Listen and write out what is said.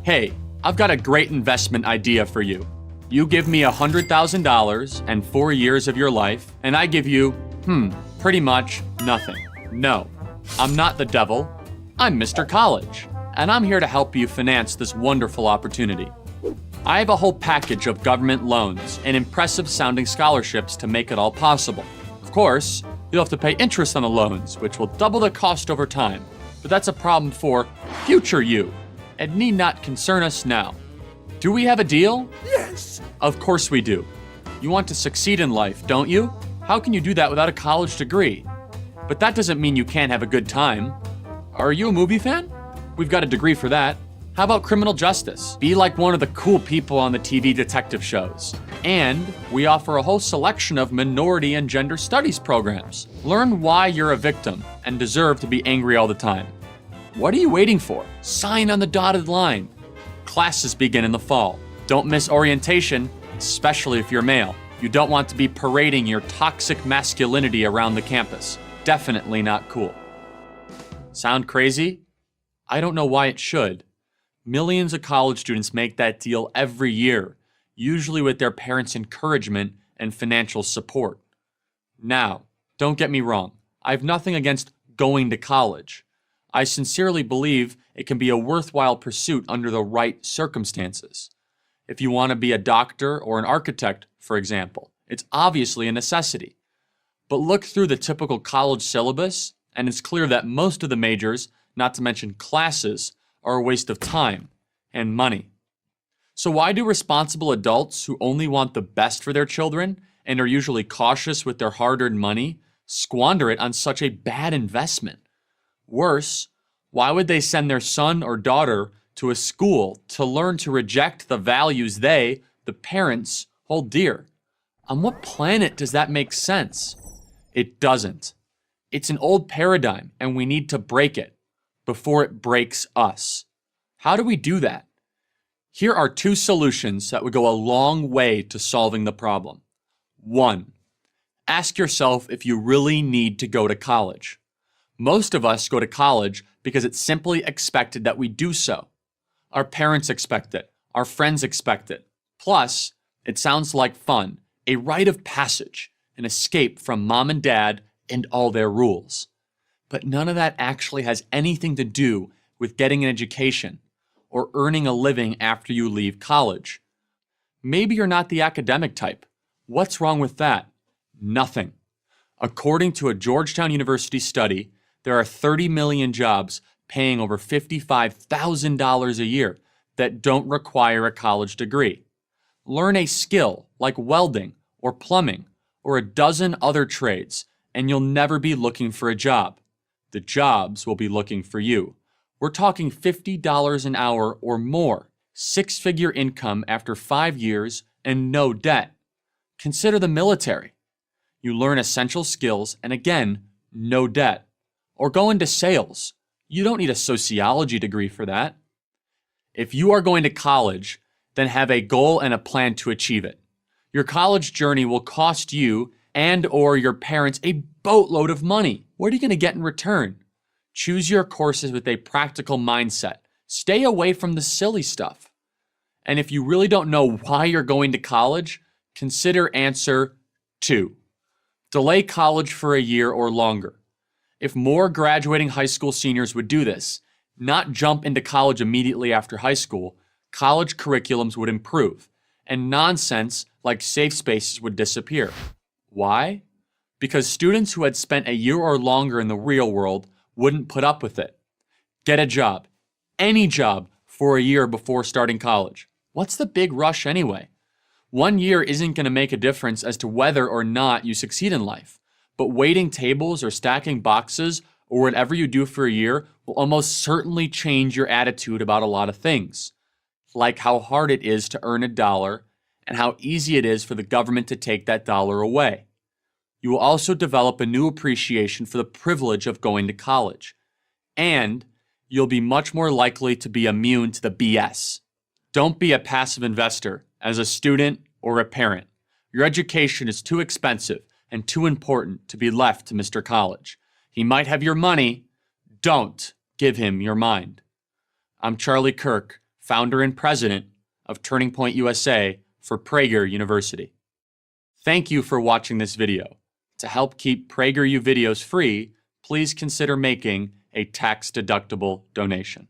Hey, I've got a great investment idea for you. You give me $100,000 and 4 years of your life, and I give you, pretty much nothing. No, I'm not the devil. I'm Mr. College, and I'm here to help you finance this wonderful opportunity. I have a whole package of government loans and impressive sounding scholarships to make it all possible. Of course, you'll have to pay interest on the loans, which will double the cost over time, but that's a problem for future you, and need not concern us now. Do we have a deal? Yes. Of course we do. You want to succeed in life, don't you? How can you do that without a college degree? But that doesn't mean you can't have a good time. Are you a movie fan? We've got a degree for that. How about criminal justice? Be like one of the cool people on the TV detective shows. And we offer a whole selection of minority and gender studies programs. Learn why you're a victim and deserve to be angry all the time. What are you waiting for? Sign on the dotted line. Classes begin in the fall. Don't miss orientation, especially if you're male. You don't want to be parading your toxic masculinity around the campus. Definitely not cool. Sound crazy? I don't know why it should. Millions of college students make that deal every year, usually with their parents' encouragement and financial support. Now, don't get me wrong. I have nothing against going to college. I sincerely believe it can be a worthwhile pursuit under the right circumstances. If you want to be a doctor or an architect, for example, it's obviously a necessity. But look through the typical college syllabus, and it's clear that most of the majors, not to mention classes, are a waste of time and money. So why do responsible adults who only want the best for their children and are usually cautious with their hard-earned money squander it on such a bad investment? Worse, why would they send their son or daughter to a school to learn to reject the values they, the parents, hold dear? On what planet does that make sense? It doesn't. It's an old paradigm, and we need to break it before it breaks us. How do we do that? Here are 2 solutions that would go a long way to solving the problem. 1. Ask yourself if you really need to go to college. Most of us go to college because it's simply expected that we do so. Our parents expect it. Our friends expect it. Plus, it sounds like fun, a rite of passage, an escape from mom and dad and all their rules. But none of that actually has anything to do with getting an education or earning a living after you leave college. Maybe you're not the academic type. What's wrong with that? Nothing. According to a Georgetown University study, there are 30 million jobs paying over $55,000 a year that don't require a college degree. Learn a skill like welding or plumbing or a dozen other trades, and you'll never be looking for a job. The jobs will be looking for you. We're talking $50 an hour or more, 6-figure income after 5 years, and no debt. Consider the military. You learn essential skills, and again, no debt. Or go into sales. You don't need a sociology degree for that. If you are going to college, then have a goal and a plan to achieve it. Your college journey will cost you and or your parents a boatload of money. What are you going to get in return? Choose your courses with a practical mindset. Stay away from the silly stuff. And if you really don't know why you're going to college, consider answer 2. Delay college for a year or longer. If more graduating high school seniors would do this, not jump into college immediately after high school, college curriculums would improve, and nonsense like safe spaces would disappear. Why? Because students who had spent a year or longer in the real world wouldn't put up with it. Get a job, any job, for a year before starting college. What's the big rush anyway? 1 year isn't going to make a difference as to whether or not you succeed in life. But waiting tables or stacking boxes or whatever you do for a year will almost certainly change your attitude about a lot of things, like how hard it is to earn $1 and how easy it is for the government to take that dollar away. You will also develop a new appreciation for the privilege of going to college, and you'll be much more likely to be immune to the BS. Don't be a passive investor as a student or a parent. Your education is too expensive and too important to be left to Mr. College. He might have your money. Don't give him your mind. I'm Charlie Kirk, founder and president of Turning Point USA for Prager University. Thank you for watching this video. To help keep PragerU videos free, please consider making a tax-deductible donation.